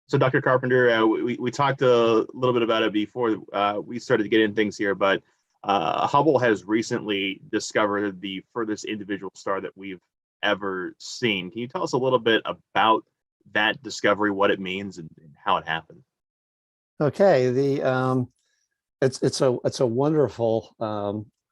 So, Dr. Carpenter, we talked a little bit about it before we started to get in things here, but Hubble has recently discovered the furthest individual star that we've ever seen. Can you tell us a little bit about that discovery, what it means, and how it happened? Okay, it's a wonderful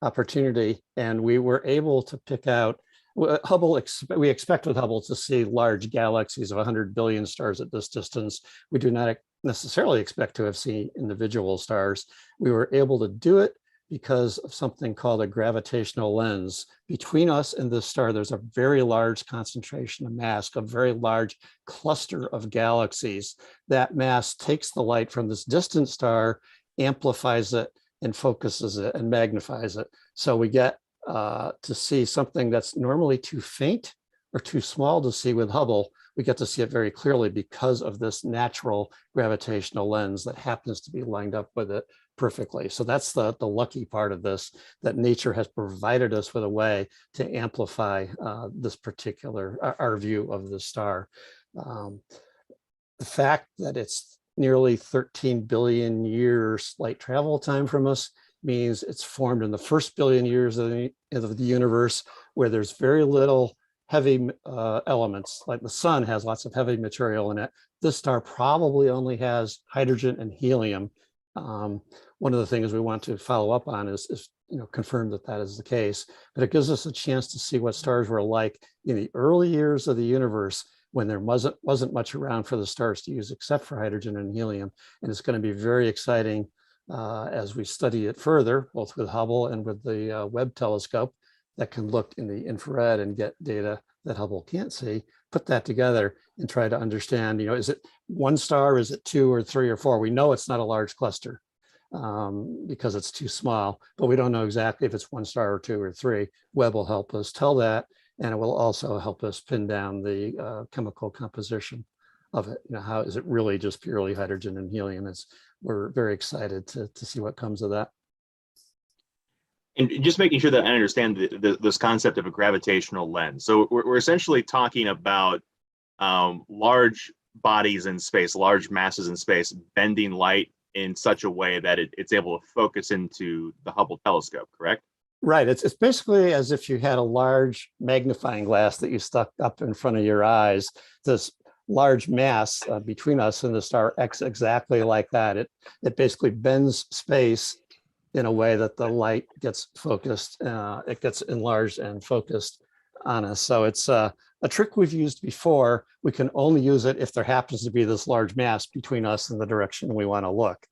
opportunity, and we were able to pick out we expect with Hubble to see large galaxies of 100 billion stars at this distance. We do not necessarily expect to have seen individual stars. We were able to do it because of something called a gravitational lens. Between us and this star, there's a very large concentration of mass, a very large cluster of galaxies. That mass takes the light from this distant star, amplifies it, and focuses it and magnifies it. So we get to see something that's normally too faint or too small to see with Hubble. We get to see it very clearly because of this natural gravitational lens that happens to be lined up with it perfectly. So that's the lucky part of this, that nature has provided us with a way to amplify this particular, our view of the star. The fact that it's nearly 13 billion years light travel time from us means it's formed in the first billion years of the universe, where there's very little heavy elements. Like the sun has lots of heavy material in it. This star probably only has hydrogen and helium. One of the things we want to follow up on is confirm that that is the case. But it gives us a chance to see what stars were like in the early years of the universe, when there wasn't much around for the stars to use except for hydrogen and helium. And it's going to be very exciting as we study it further, both with Hubble and with the Webb telescope that can look in the infrared and get data that Hubble can't see, put that together and try to understand, is it one star, is it two or three or four? We know it's not a large cluster because it's too small, but we don't know exactly if it's one star or two or three. Webb will help us tell that, and it will also help us pin down the chemical composition of it. How is it really just purely hydrogen and helium? We're very excited to see what comes of that. And just making sure that I understand this concept of a gravitational lens. So we're essentially talking about large bodies in space, large masses in space, bending light in such a way that it's able to focus into the Hubble telescope, correct? Right. It's basically as if you had a large magnifying glass that you stuck up in front of your eyes. This large mass between us and the star acts exactly like that. It basically bends space in a way that the light gets focused, it gets enlarged and focused on us. So it's a trick we've used before. We can only use it if there happens to be this large mass between us and the direction we want to look.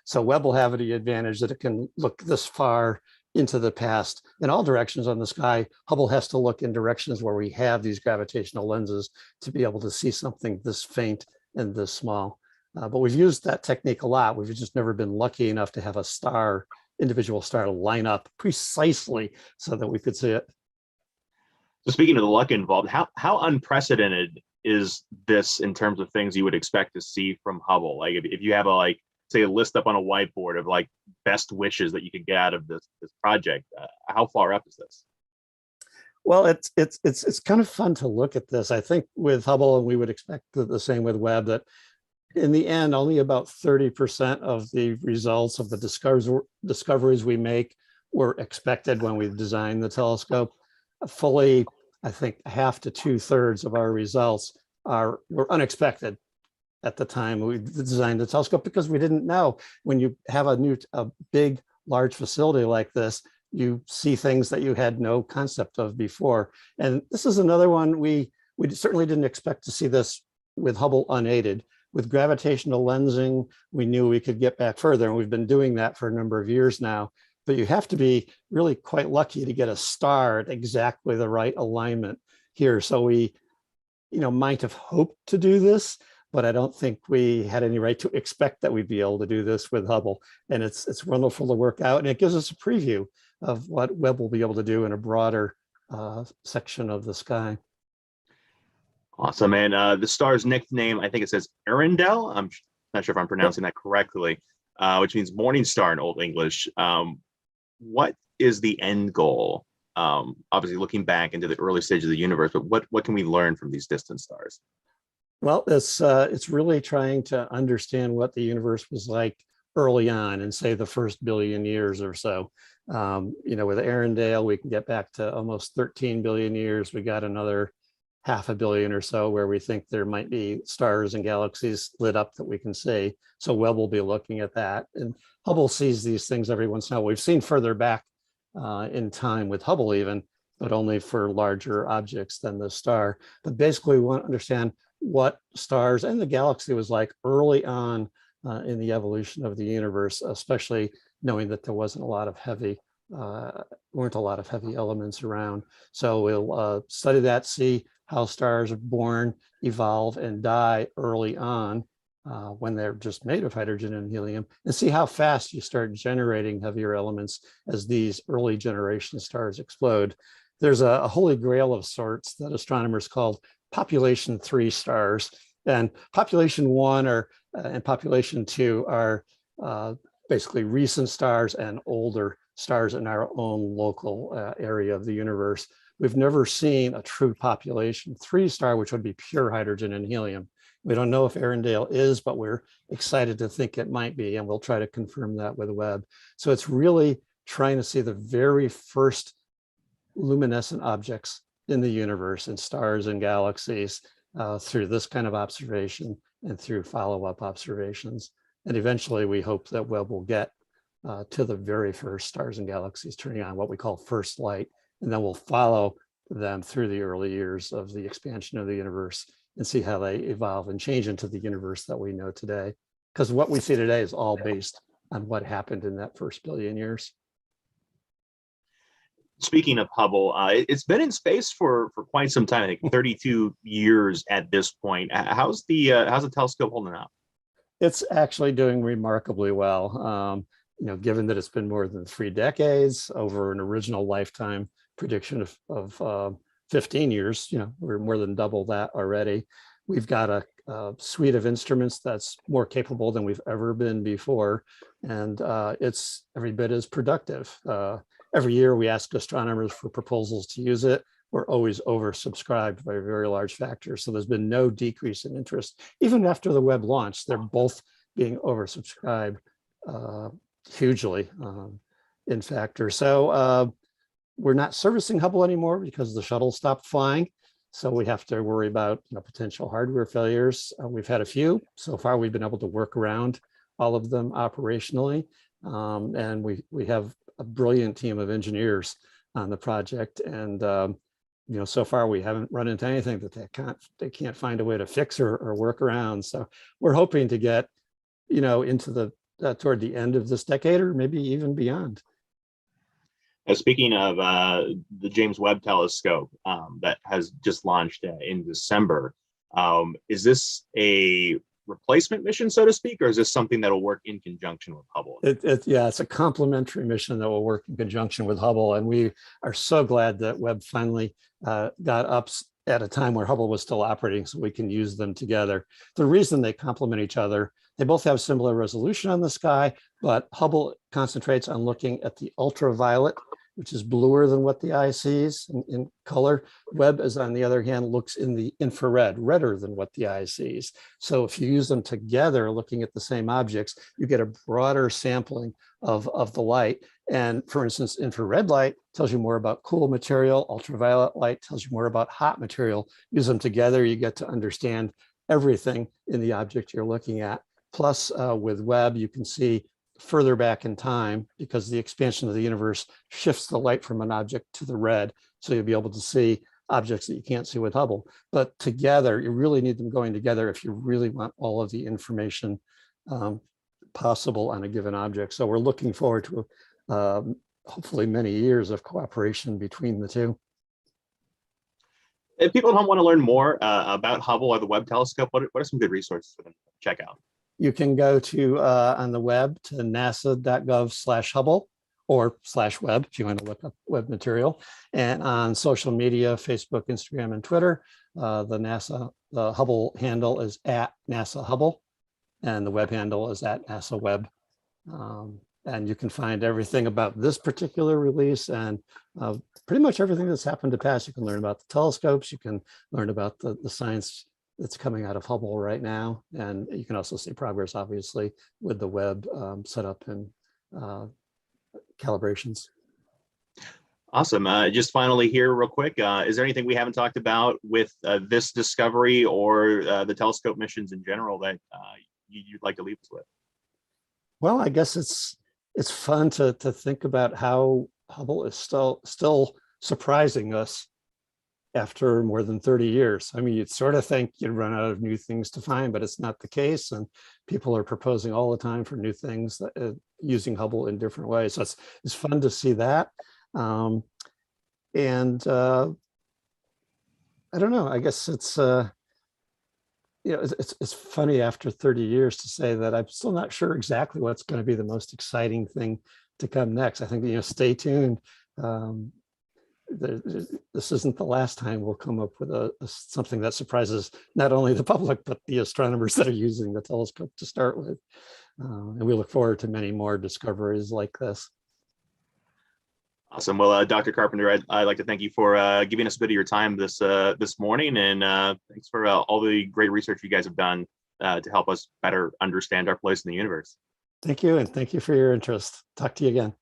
So Webb will have the advantage that it can look this far into the past in all directions on the sky. Hubble has to look in directions where we have these gravitational lenses to be able to see something this faint and this small. But we've used that technique a lot. We've just never been lucky enough to have a individual star line up precisely so that we could see it. So speaking of the luck involved, how unprecedented is this in terms of things you would expect to see from Hubble? Like if you have say a list up on a whiteboard of best wishes that you could get out of this project, how far up is this? Well, it's kind of fun to look at this. I think with Hubble, and we would expect the same with Webb, that in the end, only about 30% of the results of the discoveries we make were expected when we designed the telescope. Fully, I think half to 2/3 of our results were unexpected at the time we designed the telescope, because we didn't know. When you have a big, large facility like this, you see things that you had no concept of before. And this is another one we certainly didn't expect to see this with Hubble unaided. With gravitational lensing, we knew we could get back further, and we've been doing that for a number of years now. But you have to be really quite lucky to get a star at exactly the right alignment here. So we, might have hoped to do this, but I don't think we had any right to expect that we'd be able to do this with Hubble. And it's wonderful to work out, and it gives us a preview of what Webb will be able to do in a broader section of the sky. Awesome. And the star's nickname, I think it says Arundel. I'm not sure if I'm pronouncing that correctly, which means morning star in Old English. What is the end goal? Obviously looking back into the early stage of the universe, but what can we learn from these distant stars? Well, it's really trying to understand what the universe was like early on in, say, the first billion years or so. With Arendelle, we can get back to almost 13 billion years. We got another half a billion or so where we think there might be stars and galaxies lit up that we can see. So Webb will be looking at that. And Hubble sees these things every once in a while. We've seen further back in time with Hubble even, but only for larger objects than the star. But basically, we want to understand what stars and the galaxy was like early on in the evolution of the universe, especially knowing that there wasn't a lot of weren't a lot of heavy elements around. So we'll study that, see how stars are born, evolve, and die early on when they're just made of hydrogen and helium, and see how fast you start generating heavier elements as these early generation stars explode. There's a holy grail of sorts that astronomers call population 3 stars, and population 1 and population 2 are basically recent stars and older stars in our own local area of the universe. We've never seen a true population 3 star, which would be pure hydrogen and helium. We don't know if Arendelle is, but we're excited to think it might be, and we'll try to confirm that with Webb. So it's really trying to see the very first luminescent objects in the universe and stars and galaxies through this kind of observation and through follow-up observations. And eventually we hope that Webb will get to the very first stars and galaxies turning on, what we call first light, and then we'll follow them through the early years of the expansion of the universe and see how they evolve and change into the universe that we know today. Because what we see today is all based on what happened in that first billion years. Speaking of Hubble, it's been in space for quite some time. I think 32 years at this point. How's the telescope holding up? It's actually doing remarkably well. Given that it's been more than 3 decades over an original lifetime prediction of 15 years, we're more than double that already. We've got a suite of instruments that's more capable than we've ever been before, and it's every bit as productive. Every year we ask astronomers for proposals to use it. We're always oversubscribed by a very large factor. So there's been no decrease in interest. Even after the Webb launch, they're both being oversubscribed hugely in factor. So we're not servicing Hubble anymore because the shuttle stopped flying. So we have to worry about potential hardware failures. We've had a few. So far, we've been able to work around all of them operationally. And we have a brilliant team of engineers on the project. And so far we haven't run into anything that they can't find a way to fix or work around. So we're hoping to get, into toward the end of this decade or maybe even beyond. Speaking of the James Webb Telescope that has just launched in December, is this a replacement mission, so to speak, or is this something that will work in conjunction with Hubble? It's a complementary mission that will work in conjunction with Hubble, and we are so glad that Webb finally got up at a time where Hubble was still operating, so we can use them together. The reason they complement each other, they both have similar resolution on the sky, but Hubble concentrates on looking at the ultraviolet, which is bluer than what the eye sees in color. Webb, as on the other hand, looks in the infrared, redder than what the eye sees. So if you use them together, looking at the same objects, you get a broader sampling of the light. And for instance, infrared light tells you more about cool material. Ultraviolet light tells you more about hot material. Use them together, you get to understand everything in the object you're looking at. Plus, with Webb, you can see further back in time because the expansion of the universe shifts the light from an object to the red. So you'll be able to see objects that you can't see with Hubble. But together, you really need them going together if you really want all of the information possible on a given object. So we're looking forward to hopefully many years of cooperation between the two. If people don't want to learn more about Hubble or the Webb telescope, what are some good resources for them to check out? You can go to on the web to nasa.gov/Hubble or /Webb if you want to look up Webb material. And on social media, Facebook, Instagram, and Twitter, the Hubble handle is @NASA Hubble, and the Webb handle is @NASA Webb. And you can find everything about this particular release and pretty much everything that's happened to past. You can learn about the telescopes. You can learn about the science that's coming out of Hubble right now. And you can also see progress, obviously, with the Webb setup and calibrations. Awesome. Just finally here real quick, is there anything we haven't talked about with this discovery or the telescope missions in general that you'd like to leave us with? Well, I guess it's fun to think about how Hubble is still surprising us after more than 30 years. I mean, you'd sort of think you'd run out of new things to find, but it's not the case. And people are proposing all the time for new things that, using Hubble in different ways. So it's fun to see that. I don't know, I guess it's, it's funny after 30 years to say that I'm still not sure exactly what's going to be the most exciting thing to come next. I think, stay tuned. This isn't the last time we'll come up with something that surprises not only the public, but the astronomers that are using the telescope to start with. And we look forward to many more discoveries like this. Awesome. Well, Dr. Carpenter, I'd like to thank you for giving us a bit of your time this morning, and thanks for all the great research you guys have done to help us better understand our place in the universe. Thank you, and thank you for your interest. Talk to you again.